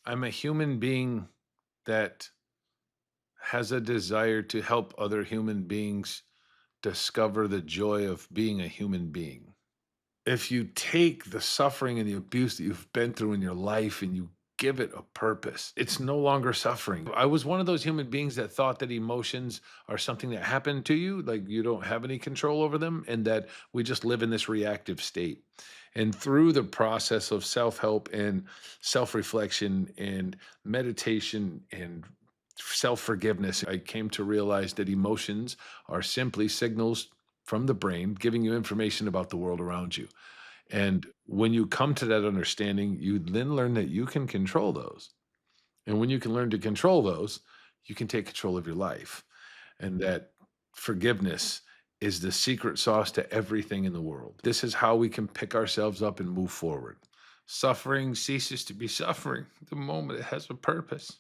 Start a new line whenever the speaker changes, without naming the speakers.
I'm a human being that has a desire to help other human beings discover the joy of being a human being. If you take the suffering and the abuse that you've been through in your life and you give it a purpose, it's no longer suffering. I was one of those human beings that thought that emotions are something that happened to you, like you don't have any control over them, and that we just live in this reactive state. And through the process of self help and self reflection and meditation and self forgiveness, I came to realize that emotions are simply signals from the brain giving you information about the world around you. And when you come to that understanding, you then learn that you can control those. And when you can learn to control those, you can take control of your life. And that forgiveness is the secret sauce to everything in the world. This is how we can pick ourselves up and move forward. Suffering ceases to be suffering the moment it has a purpose.